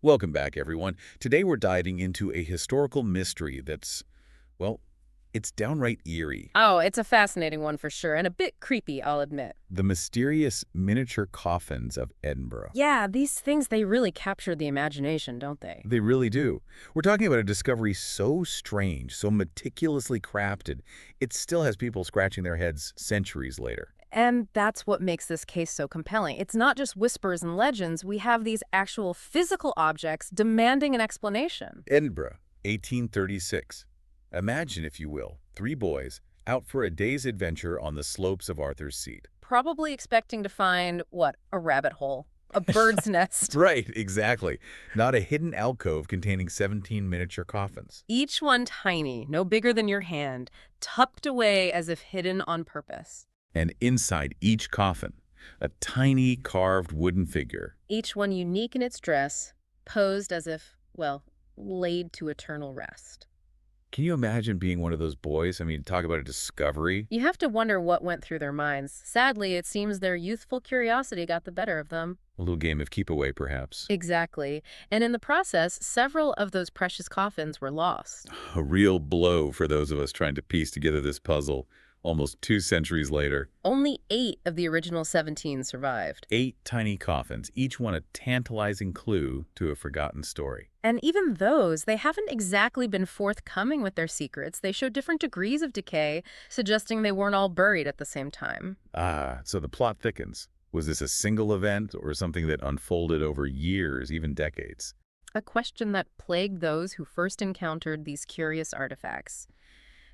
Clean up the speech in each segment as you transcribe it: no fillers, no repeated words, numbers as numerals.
Welcome back, everyone. Today we're diving into a historical mystery that's, well, it's downright eerie. Oh, it's a fascinating one for sure, and a bit creepy, I'll admit. The mysterious miniature coffins of Edinburgh. Yeah, these things, they really capture the imagination, don't they? They really do. We're talking about a discovery so strange, so meticulously crafted, it still has people scratching their heads centuries later. And that's what makes this case so compelling. It's not just whispers and legends. We have these actual physical objects demanding an explanation. Edinburgh, 1836. Imagine, if you will, three boys out for a day's adventure on the slopes of Arthur's Seat. Probably expecting to find, what, a rabbit hole, a bird's nest. Right, exactly. Not a hidden alcove containing 17 miniature coffins. Each one tiny, no bigger than your hand, tucked away as if hidden on purpose. And inside each coffin, a tiny carved wooden figure. Each one unique in its dress, posed as if, well, laid to eternal rest. Can you imagine being one of those boys? I mean, talk about a discovery. You have to wonder what went through their minds. Sadly, it seems their youthful curiosity got the better of them. A little game of keep away, perhaps. Exactly. And in the process, several of those precious coffins were lost. A real blow for those of us trying to piece together this puzzle almost 2 centuries later. Only 8 of the original 17 survived. 8 tiny coffins, each one a tantalizing clue to a forgotten story. And even those, they haven't exactly been forthcoming with their secrets. They show different degrees of decay, suggesting they weren't all buried at the same time. Ah, so the plot thickens. Was this a single event or something that unfolded over years, even decades? A question that plagued those who first encountered these curious artifacts.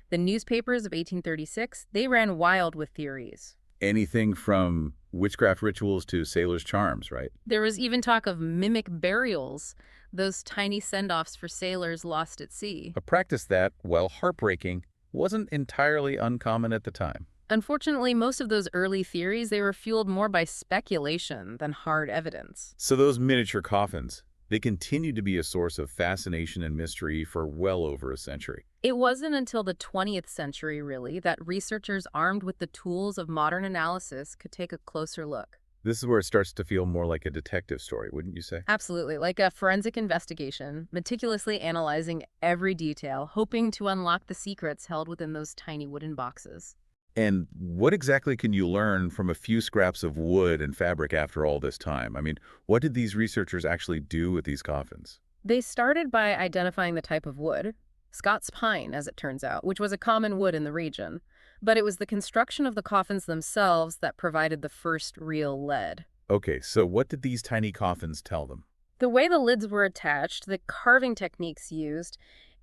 The newspapers of 1836, they ran wild with theories. Anything from witchcraft rituals to sailors' charms, right? There was even talk of mimic burials, those tiny send-offs for sailors lost at sea. A practice that, while heartbreaking, wasn't entirely uncommon at the time. Unfortunately, most of those early theories, they were fueled more by speculation than hard evidence. So those miniature coffins, they continued to be a source of fascination and mystery for well over a century. It wasn't until the 20th century, really, that researchers armed with the tools of modern analysis could take a closer look. This is where it starts to feel more like a detective story, wouldn't you say? Absolutely, like a forensic investigation, meticulously analyzing every detail, hoping to unlock the secrets held within those tiny wooden boxes. And what exactly can you learn from a few scraps of wood and fabric after all this time? I mean, what did these researchers actually do with these coffins? They started by identifying the type of wood, Scots pine, as it turns out, which was a common wood in the region. But it was the construction of the coffins themselves that provided the first real lead. Okay, so what did these tiny coffins tell them? The way the lids were attached, the carving techniques used,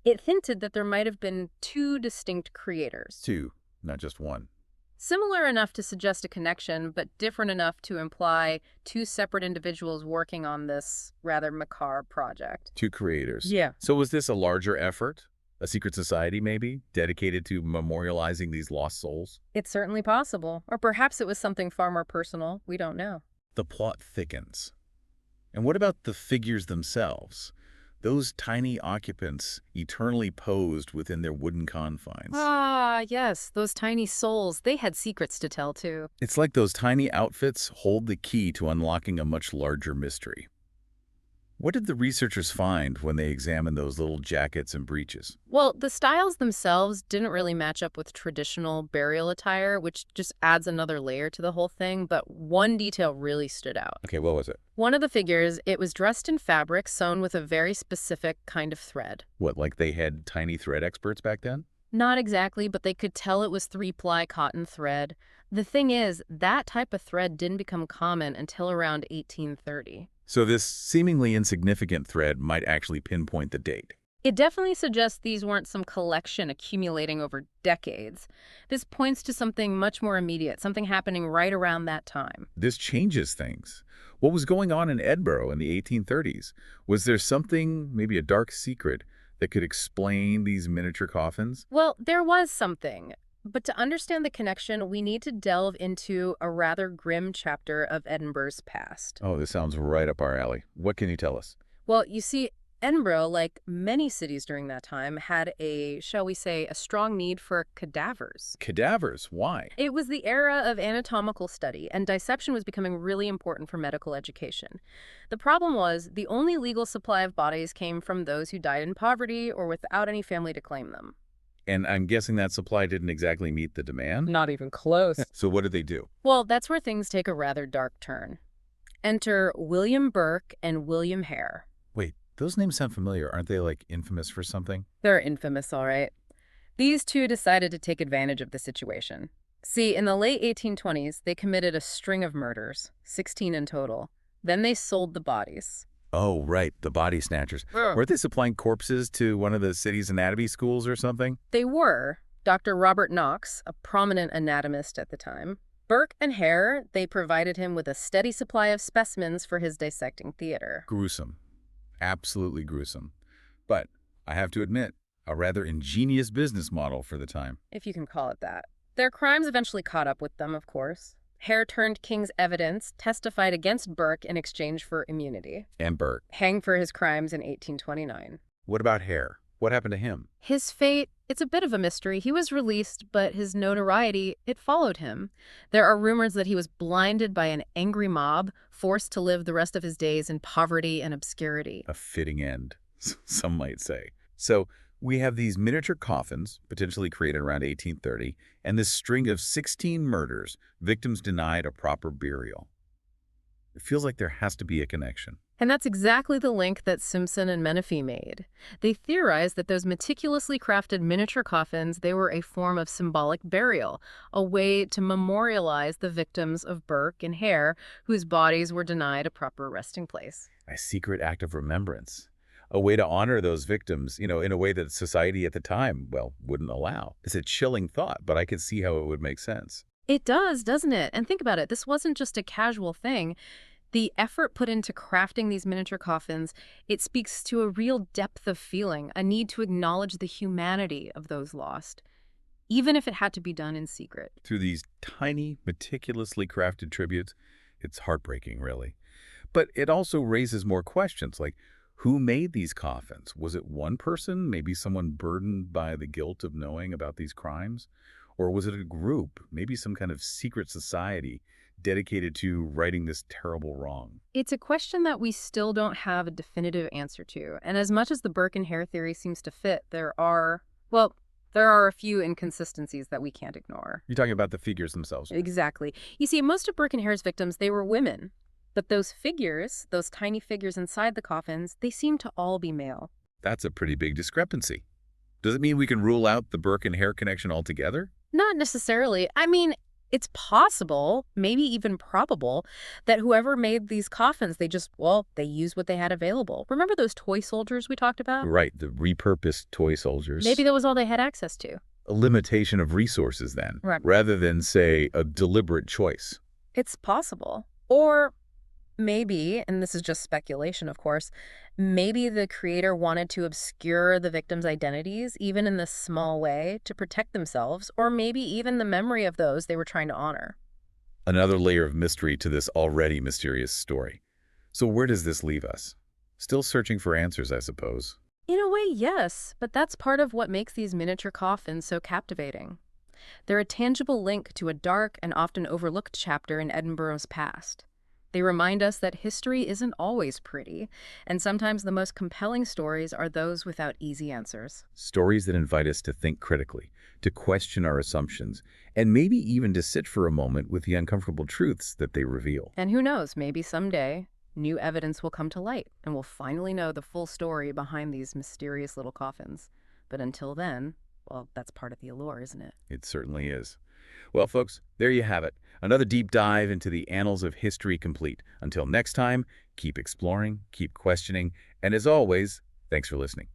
it hinted that there might have been 2 distinct creators. 2, not just 1. Similar enough to suggest a connection, but different enough to imply 2 separate individuals working on this rather macabre project. 2 creators. Yeah. So was this a larger effort? A secret society, maybe, dedicated to memorializing these lost souls? It's certainly possible. Or perhaps it was something far more personal. We don't know. The plot thickens. And what about the figures themselves? Those tiny occupants eternally posed within their wooden confines. Ah, yes, those tiny souls, they had secrets to tell too. It's like those tiny outfits hold the key to unlocking a much larger mystery. What did the researchers find when they examined those little jackets and breeches? Well, the styles themselves didn't really match up with traditional burial attire, which just adds another layer to the whole thing, but one detail really stood out. Okay, what was it? One of the figures, it was dressed in fabric sewn with a very specific kind of thread. What, like they had tiny thread experts back then? Not exactly, but they could tell it was 3-ply cotton thread. The thing is, that type of thread didn't become common until around 1830. So this seemingly insignificant thread might actually pinpoint the date. It definitely suggests these weren't some collection accumulating over decades. This points to something much more immediate, something happening right around that time. This changes things. What was going on in Edinburgh in the 1830s? Was there something, maybe a dark secret, that could explain these miniature coffins? Well, there was something. But to understand the connection, we need to delve into a rather grim chapter of Edinburgh's past. Oh, this sounds right up our alley. What can you tell us? Well, you see, Edinburgh, like many cities during that time, had a, shall we say, a strong need for cadavers. Cadavers, why? It was the era of anatomical study, and dissection was becoming really important for medical education. The problem was the only legal supply of bodies came from those who died in poverty or without any family to claim them. And I'm guessing that supply didn't exactly meet the demand? Not even close. So what did they do? Well, that's where things take a rather dark turn. Enter William Burke and William Hare. Wait, those names sound familiar. Aren't they, like, infamous for something? They're infamous, all right. These two decided to take advantage of the situation. See, in the late 1820s, they committed a string of murders, 16 in total. Then they sold the bodies. Oh, right, the body snatchers. Weren't they supplying corpses to one of the city's anatomy schools or something? They were. Dr. Robert Knox, a prominent anatomist at the time. Burke and Hare, they provided him with a steady supply of specimens for his dissecting theater. Gruesome. Absolutely gruesome. But I have to admit, a rather ingenious business model for the time. If you can call it that. Their crimes eventually caught up with them, of course. Hare turned King's evidence, testified against Burke in exchange for immunity. And Burke. Hanged for his crimes in 1829. What about Hare? What happened to him? His fate, it's a bit of a mystery. He was released, but his notoriety, it followed him. There are rumors that he was blinded by an angry mob, forced to live the rest of his days in poverty and obscurity. A fitting end, some might say. So we have these miniature coffins, potentially created around 1830, and this string of 16 murders, victims denied a proper burial. It feels like there has to be a connection. And that's exactly the link that Simpson and Menifee made. They theorized that those meticulously crafted miniature coffins, they were a form of symbolic burial, a way to memorialize the victims of Burke and Hare, whose bodies were denied a proper resting place. A secret act of remembrance. A way to honor those victims, in a way that society at the time, well, wouldn't allow. It's a chilling thought, but I could see how it would make sense. It does, doesn't it? And think about it. This wasn't just a casual thing. The effort put into crafting these miniature coffins, it speaks to a real depth of feeling, a need to acknowledge the humanity of those lost, even if it had to be done in secret. Through these tiny, meticulously crafted tributes, it's heartbreaking, really. But it also raises more questions, like who made these coffins? Was it one person, maybe someone burdened by the guilt of knowing about these crimes? Or was it a group, maybe some kind of secret society dedicated to righting this terrible wrong? It's a question that we still don't have a definitive answer to. And as much as the Burke and Hare theory seems to fit, there are a few inconsistencies that we can't ignore. You're talking about the figures themselves. Exactly. You see, most of Burke and Hare's victims, they were women. But those figures, those tiny figures inside the coffins, they seem to all be male. That's a pretty big discrepancy. Does it mean we can rule out the Burke and Hare connection altogether? Not necessarily. I mean, it's possible, maybe even probable, that whoever made these coffins, they used what they had available. Remember those toy soldiers we talked about? Right, the repurposed toy soldiers. Maybe that was all they had access to. A limitation of resources then, Right. rather than, say, a deliberate choice. It's possible. Or maybe, and this is just speculation, of course, maybe the creator wanted to obscure the victims' identities, even in this small way, to protect themselves, or maybe even the memory of those they were trying to honor. Another layer of mystery to this already mysterious story. So where does this leave us? Still searching for answers, I suppose. In a way, yes, but that's part of what makes these miniature coffins so captivating. They're a tangible link to a dark and often overlooked chapter in Edinburgh's past. They remind us that history isn't always pretty, and sometimes the most compelling stories are those without easy answers. Stories that invite us to think critically, to question our assumptions, and maybe even to sit for a moment with the uncomfortable truths that they reveal. And who knows, maybe someday, new evidence will come to light, and we'll finally know the full story behind these mysterious little coffins. But until then, well, that's part of the allure, isn't it? It certainly is. Well, folks, there you have it. Another deep dive into the annals of history complete. Until next time, keep exploring, keep questioning, and as always, thanks for listening.